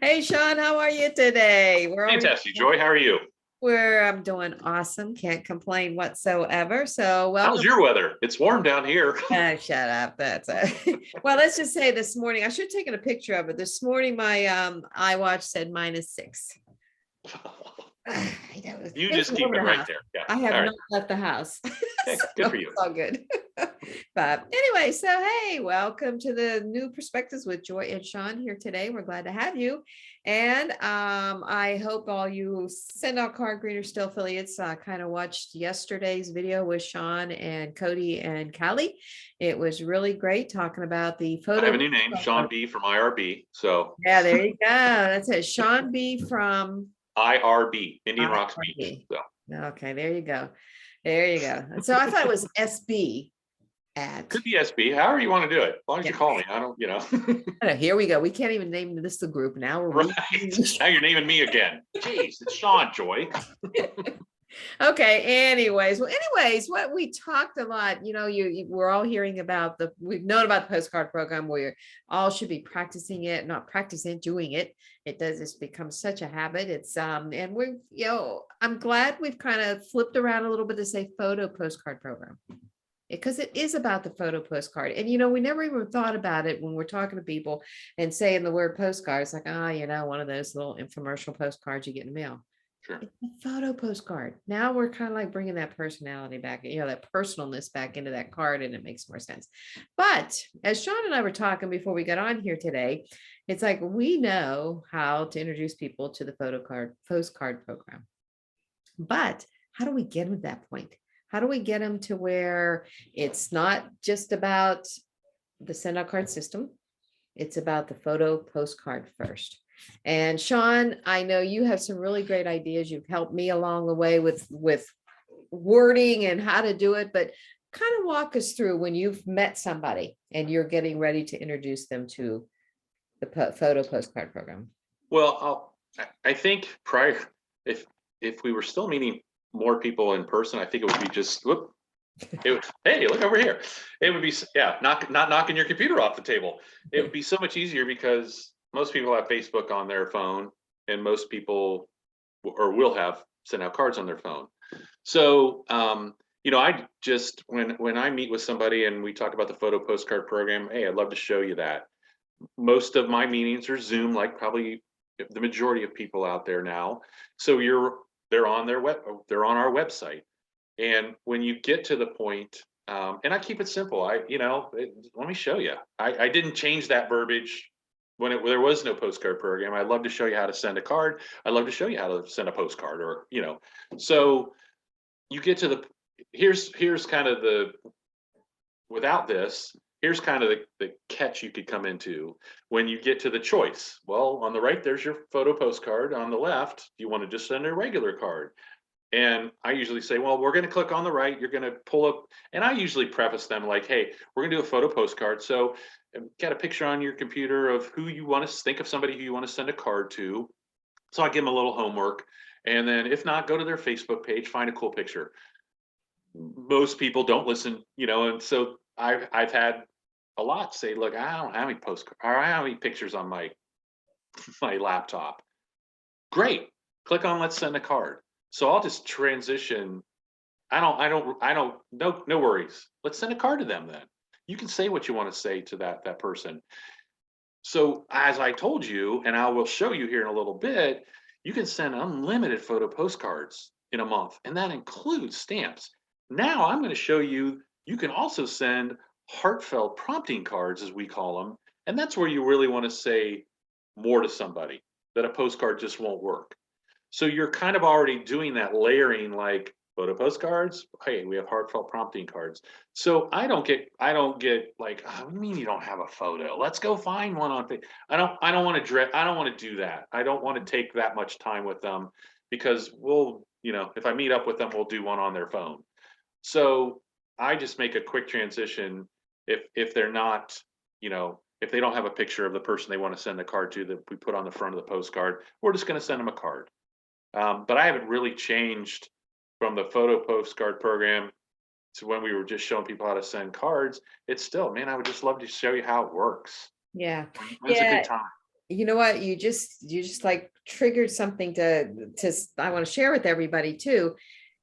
Hey Sean, how are you today? Fantastic, Joy. How are you? I'm doing awesome. Can't complain whatsoever. So How's welcome. your weather? It's warm down here. Shut up. That's well, let's just say this morning, I should have taken a picture of it. This morning, my iWatch said -6. You It's just keep warm it in the right house. there. Yeah. I have All right. not left the house. Hey, So good for you. it's all good. But anyway, so hey, welcome to the New Perspectives with Joy and Sean here today. We're glad to have you. And I hope all you Send Out Card Greeters Still affiliates kind of watched yesterday's video with Sean and Cody and Callie. It was really great talking about the I photo. have a new name, Sean B from IRB. So Yeah, there you go. That's it. Sean B from IRB, Indian Rocks Beach. IRB. So Okay, there you go. There you go. And so I thought it was SB at. could be SB, however you want to do it. As long as Yeah. you call me. I don't, Here we go. We can't even name this the group now. right. Now you're naming me again. Jeez, it's Sean, Joy. Okay. Anyways, what we talked a lot, we're all hearing about we've known about the postcard program where all should be practicing it, not practicing, doing it. It's become such a habit. And I'm glad we've kind of flipped around a little bit to say photo postcard program, because it is about the photo postcard. And we never even thought about it when we're talking to people and saying the word postcard. It's like, one of those little infomercial postcards you get in the mail. Sure. It's a photo postcard. Now we're kind of like bringing that personality back, that personalness back into that card, and it makes more sense. But as Sean and I were talking before we got on here today, it's like we know how to introduce people to the postcard program. But how do we get them to that point? How do we get them to where it's not just about the send out card system? It's about the photo postcard first. And Sean, I know you have some really great ideas. You've helped me along the way with wording and how to do it, but kind of walk us through when you've met somebody and you're getting ready to introduce them to the photo postcard program. Well, I think if we were still meeting more people in person, I think it would be just hey, look over here. It would be, not knocking your computer off the table. It would be so much easier because most people have Facebook on their phone, and most people will have send out cards on their phone. So I just when I meet with somebody and we talk about the photo postcard program, hey, I'd love to show you that. Most of my meetings are Zoom, like probably the majority of people out there now. So they're on our website. And when you get to the point, and I keep it simple, let me show you. I didn't change that verbiage when there was no postcard program. I'd love to show you how to send a card. I'd love to show you how to send a postcard, so you get to here's kind of without this, here's kind of the catch you could come into when you get to the choice. Well, on the right, there's your photo postcard. On the left, do you want to just send a regular card? And I usually say, well, we're going to click on the right. You're going to pull up. And I usually preface them like, hey, we're going to do a photo postcard. So get a picture on your computer of who you want to think of, somebody who you want to send a card to. So I give them a little homework. And then if not, go to their Facebook page, find a cool picture. Most people don't listen, and so I've had a lot say, look, I don't have any postcards, or I don't have any pictures on my laptop. Great. Click on let's send a card. So I'll just transition. No worries. Let's send a card to them then. You can say what you want to say to that person. So as I told you, and I will show you here in a little bit, you can send unlimited photo postcards in a month, and that includes stamps. Now I'm going to show you, you can also send heartfelt prompting cards, as we call them. And that's where you really want to say more to somebody, that a postcard just won't work. So you're kind of already doing that layering, like photo postcards. Hey, we have heartfelt prompting cards. So I don't get like, oh, what do you mean you don't have a photo? Let's go find one on Facebook. I don't want to do that. I don't want to take that much time with them, because if I meet up with them, we'll do one on their phone. So I just make a quick transition. If they're not, if they don't have a picture of the person they want to send the card to that we put on the front of the postcard, we're just going to send them a card. But I haven't really changed from the photo postcard program to when we were just showing people how to send cards. It's still, man, I would just love to show you how it works. Yeah. When's a good Yeah. time? You know what? You just like triggered something I want to share with everybody too.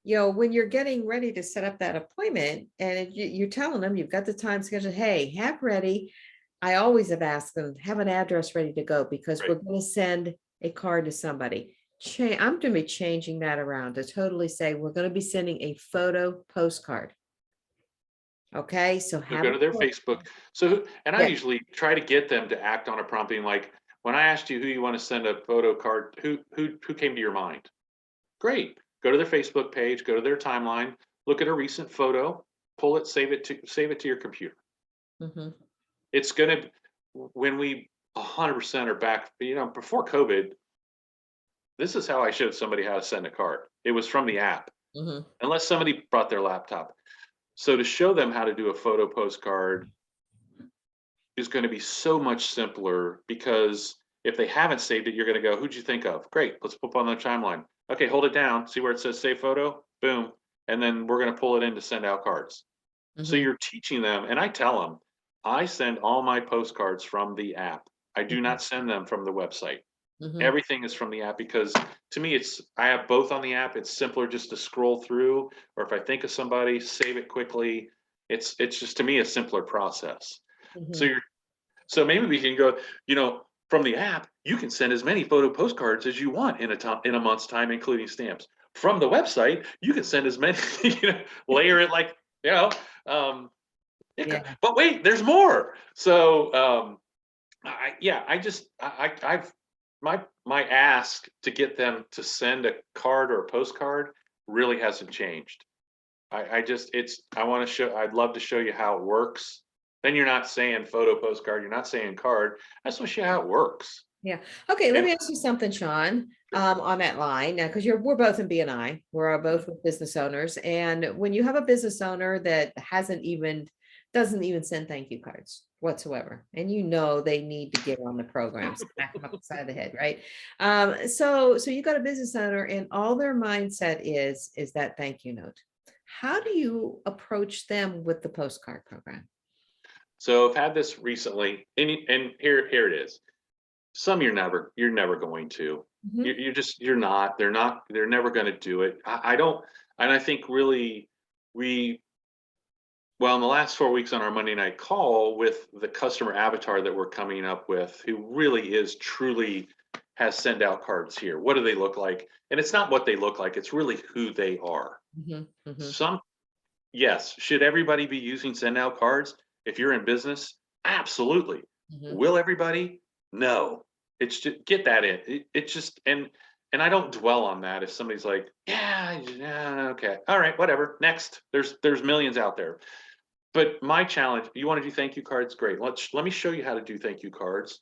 When you're getting ready to set up that appointment and you're telling them you've got the time scheduled, hey, have ready. I always have asked them, have an address ready to go because Right. we're going to send a card to somebody. I'm going to be changing that around to totally say we're going to be sending a photo postcard. Okay, so So have go a to their Facebook. So, and I yeah. usually try to get them to act on a prompting. Like when I asked you who you want to send a photo card, who came to your mind? Great. Go to their Facebook page, go to their timeline, look at a recent photo, pull it, save it to your computer. Mhm. It's gonna when we 100% are back, before COVID, this is how I showed somebody how to send a card. It was from the app, Mhm. unless somebody brought their laptop. So to show them how to do a photo postcard is going to be so much simpler because if they haven't saved it, you're going to go, who'd you think of? Great, let's put on the timeline. Okay, hold it down. See where it says save photo? Boom. And then we're going to pull it in to send out cards. So Mhm. you're teaching them, and I tell them, I send all my postcards from the app. I do Mhm. not send them from the website. Mhm. Everything is from the app because to me, I have both on the app. It's simpler just to scroll through, or if I think of somebody, save it quickly. It's just to me a simpler process. So Mhm. you're so maybe we can go, from the app, you can send as many photo postcards as you want in a month's time, including stamps. From the website, you can send as many, layer it like, you know, um, Yeah. but wait, there's more. So I just I've my ask to get them to send a card or a postcard really hasn't changed. I just I want to show I'd love to show you how it works. Then you're not saying photo postcard, you're not saying card. I just want to show you how it works. Yeah. Okay, let And me ask you something, Sean, on that line, because we're both in BNI. We're both with business owners. And when you have a business owner that doesn't even send thank you cards whatsoever, and they need to get on the program, smack them up the side of the head, right? So you got a business owner and all their mindset is that thank you note. How do you approach them with the postcard program? so I've had this recently, and here it is. Some you're never going to. Mhm. You're not. They're never going to do it. I don't. And I think really we well in the last 4 weeks on our Monday night call with the customer avatar that we're coming up with, who really is truly has send out cards here. What do they look like? And it's not what they look like. It's really who they are. Mhm. Mhm. Some Yes. Should everybody be using send out cards? If you're in business, absolutely. Mhm. Will everybody? No. It's just get that in. It's just and I don't dwell on that. If somebody's like, yeah, okay, all right, whatever. Next, there's millions out there. But my challenge, you want to do thank you cards? Great. Let me show you how to do thank you cards.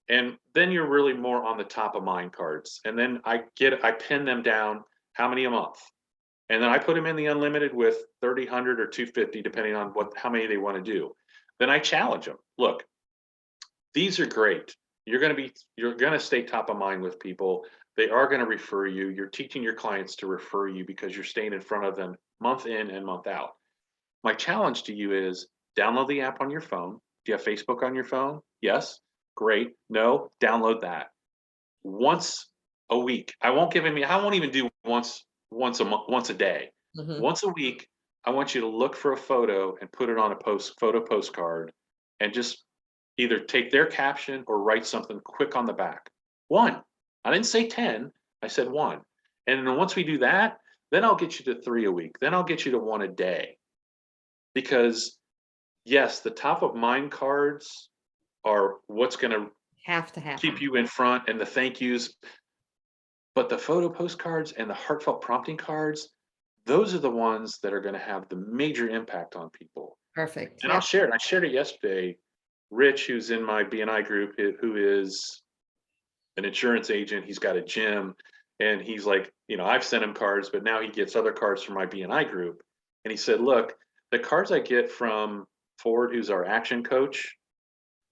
And then you're really more on the top of mind cards. And then I pin them down how many a month. And then I put them in the unlimited with 30, 100 or 250, depending on how many they want to do. Then I challenge them. Look, these are great. You're going to stay top of mind with people. They are going to refer you. You're teaching your clients to refer you because you're staying in front of them month in and month out. My challenge to you is download the app on your phone. Do you have Facebook on your phone? Yes. Great. No, download that once a week. I won't even do once a month, once a day. Mhm. Once a week, I want you to look for a photo and put it on a photo postcard and just either take their caption or write something quick on the back. One. I didn't say 10, I said one. And then once we do that, then I'll get you to 3 a week. Then I'll get you to 1 a day. Because yes, the top of mind cards are what's going to Have to keep happen. you in front and the thank yous. But the photo postcards and the heartfelt prompting cards, those are the ones that are going to have the major impact on people. Perfect. And I'll Yep. share it. I shared it yesterday. Rich, who's in my BNI group, who is an insurance agent, he's got a gym, and he's like, I've sent him cards, but now he gets other cards from my BNI group. And he said, look, the cards I get from Ford, who's our action coach,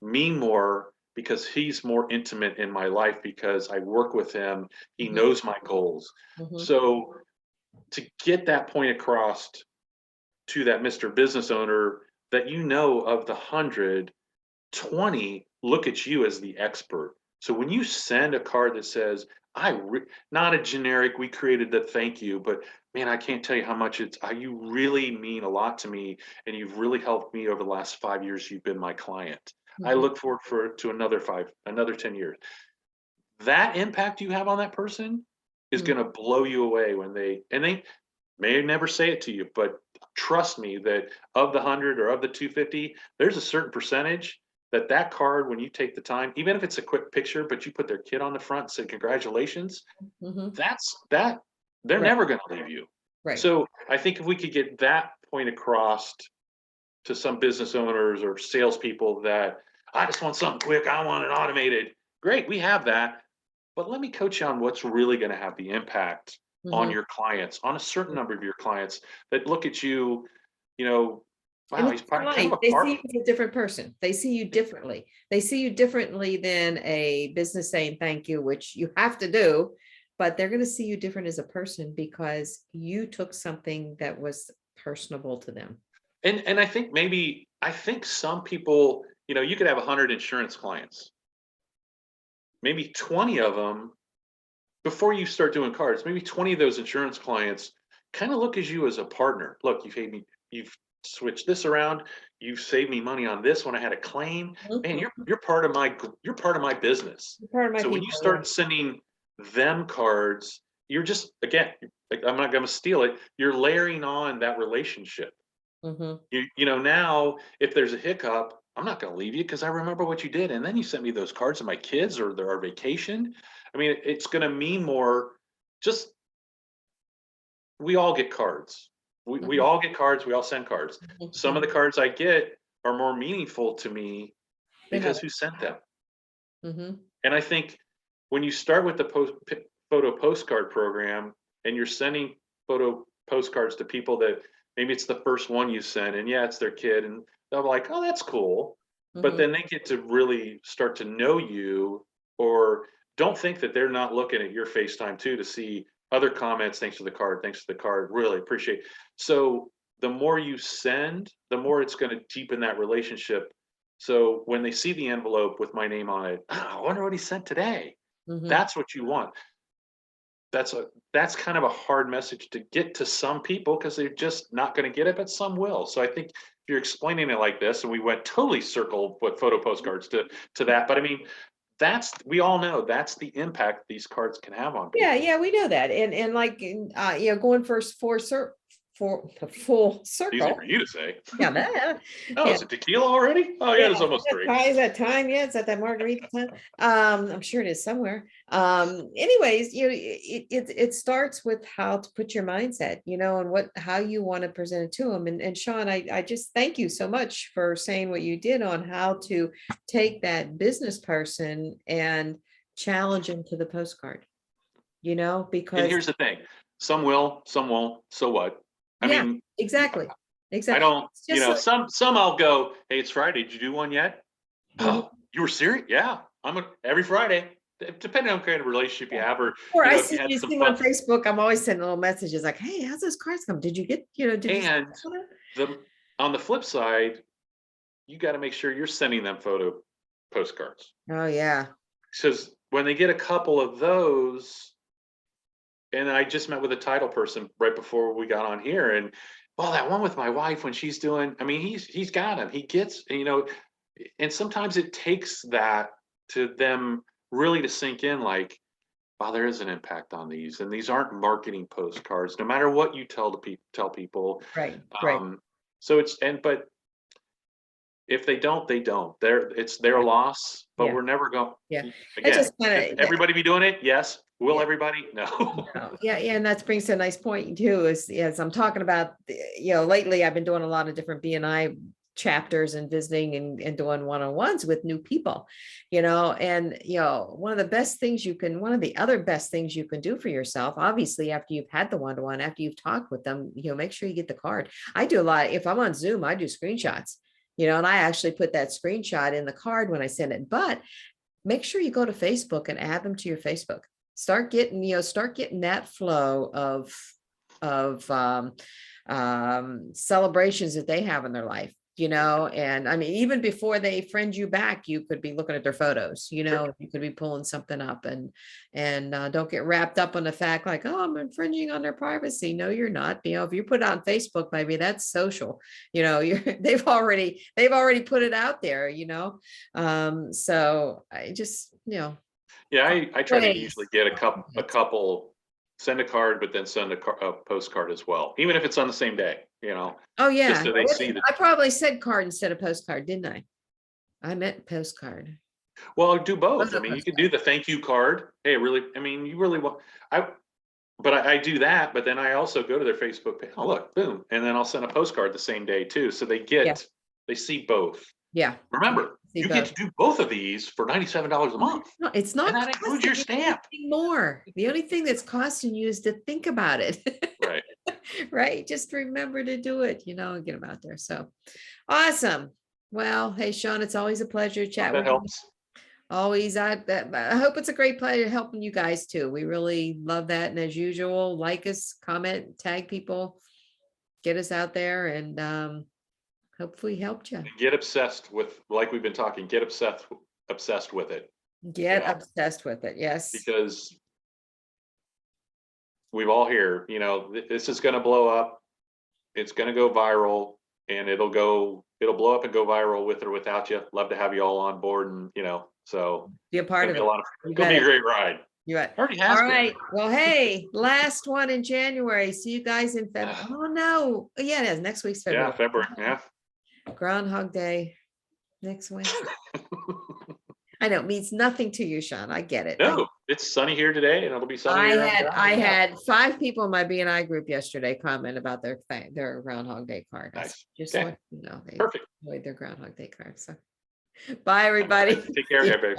mean more because he's more intimate in my life because I work with him. He Mhm. knows my goals. Mhm. So to get that point across to that Mr. Business owner that of the 100, 20 look at you as the expert. So when you send a card that says, not a generic, we created the thank you, but man, I can't tell you how much you really mean a lot to me, and you've really helped me over the last 5 years. You've been my client. I Mhm. look forward to another 10 years. That impact you have on that person is Mm. going to blow you away and they may never say it to you, but trust me that of the 100 or of the 250, there's a certain percentage that card, when you take the time, even if it's a quick picture, but you put their kid on the front and say congratulations, Mhm. that they're Right, never going to leave you. right. So I think if we could get that point across to some business owners or salespeople that I just want something quick, I want it automated. Great, we have that. But let me coach you on what's really going to have the impact on Mhm. your clients, on a certain number of your clients that look at you, you know, And wow, it's he's their kind of life. a They see part. you as a different person. They see you differently. They see you differently than a business saying thank you, which you have to do, but they're going to see you different as a person because you took something that was personable to them. And I think some people, you could have 100 insurance clients, maybe 20 of them before you start doing cards, maybe 20 of those insurance clients kind of look at you as a partner. Look, you've switched this around, you've saved me money on this when I had a claim. Man, Mhm. you're part of my business. You're part of my So when you people. Yeah. start sending them cards, you're just again, like, I'm not going to steal it. You're layering on that relationship. Mhm. Now if there's a hiccup, I'm not going to leave you because I remember what you did, and then you sent me those cards of my kids or their vacation. I mean, it's going to mean more. Just we all get cards. We Mhm. all get cards. We all send cards. Some of the Mhm. cards I get are more meaningful to me Than because others. who sent them. Mhm. And I think when you start with the photo postcard program and you're sending photo postcards to people that maybe it's the first one you send, and yeah, it's their kid, and they're like, oh, that's cool. But Mhm. then they get to really start to know you, or don't think that they're not looking at your FaceTime too to see other comments. Thanks for the card. Thanks for the card. Really appreciate. So the more you send, the more it's going to deepen that relationship. So when they see the envelope with my name on it, "Oh, I wonder what he sent today." Mhm. That's what you want. That's kind of a hard message to get to some people because they're just not going to get it, but some will. So I think if you're explaining it like this, and we went totally circle with photo postcards to that, but I mean, we all know that's the impact these cards can have on Yeah, people. yeah, we know that. And like going first for the full Easy circle. for you to say. Yeah, that, Oh, yeah. is it tequila already? Oh yeah, Yeah, it's almost three. is that time? Yeah, it's at that margarita time. I'm sure it is somewhere. Anyways, it starts with how to put your mindset, and how you want to present it to them. And Sean, I just thank you so much for saying what you did on how to take that business person and challenge them to the postcard, And because here's the thing: some will, some won't. So what? I yeah, mean, exactly. I Exactly. don't, It's just like, some I'll go, hey, it's Friday. Did you do one yet? mhm. Oh, you were serious? Yeah. Every Friday, depending on kind of relationship you Yeah. have, or, Or I if you see had you some see 'em fun. on Facebook, I'm always sending little messages like, "Hey, how's those cards come? Did you see And this one?" the, on the flip side, you got to make sure you're sending them photo postcards. Oh, yeah. Because when they get a couple of those, and I just met with a title person right before we got on here, and well, that one with my wife when she's doing, I mean, he's got him. He gets, and sometimes it takes that to them really to sink in, like, wow, there is an impact on these, and these aren't marketing postcards, no matter what you tell people. Right, right. Um, so but if they don't, they don't. It's their Yeah, loss, but yeah, we're never going. yeah. I Again, just should kinda yeah, everybody be doing it? Yes. Will yeah. everybody? No. No, yeah, yeah, and that brings to a nice point too, is as I'm talking about, lately I've been doing a lot of different BNI chapters and visiting and doing one-on-ones with new people, and one of the other best things you can do for yourself, obviously, after you've had the one-to-one, after you've talked with them, make sure you get the card. I do a lot, if I'm on Zoom, I do screenshots, and I actually put that screenshot in the card when I send it, but make sure you go to Facebook and add them to your Facebook. Start getting that flow of celebrations that they have in their life. and I mean, even before they friend you back, you could be looking at their photos, Sure. you could be pulling something up, and don't get wrapped up on the fact like, oh, I'm infringing on their privacy. No, you're not. If you put it on Facebook, maybe that's social, you're they've already put it out there, so I just, Yeah, I try to ways. usually get a couple, send a card, but then send a postcard as well, even if it's on the same day, Oh, just yeah. so they see that. I probably said card instead of postcard, didn't I? I meant postcard. Well, do both. I Photo mean, you could do postcard. the thank you card. Hey, really, I mean, you really want, but I do that, but then I also go to their Facebook page. Oh, look, boom. And then I'll send a postcard the same day too. So Yeah. they see both. Yeah. Remember, See you get both. to do both of these for $97 a month. No, it's And not that includes your costing you stamp. anything more. The only thing that's costing you is to think about it. Right. Right? Just remember to do it, and get them out there. So awesome. Well, hey, Sean, it's always a pleasure to Hope chat that with you. helps. Always. I hope it's a great pleasure helping you guys too. We really love that. And as usual, like us, comment, tag people, get us out there, and hopefully helped you. Get obsessed with, like we've been talking, get obsessed with it. Get Yeah. obsessed with it. Yes. Because we've all here, this is going to blow up. It's going to go viral, and it'll blow up and go viral with or without you. Love to have you all on board, and so Be a part it'll of be it. a lot of You it'll be bet a it. great ride. You bet. Already has All been. right. Well, hey, last one in January. See you guys in February. Oh no. Yeah, it is. Next week's February. Yeah, February. Yeah. Groundhog Day next Wednesday. I know it means nothing to you, Sean. I get it. No, it's sunny here today, and it'll be sunny here. I had 5 people in my BNI group yesterday comment about their Groundhog Day card. Nice. Just Okay. want you to know they Perfect. enjoyed their Groundhog Day card. So bye, everybody. Take care, everybody.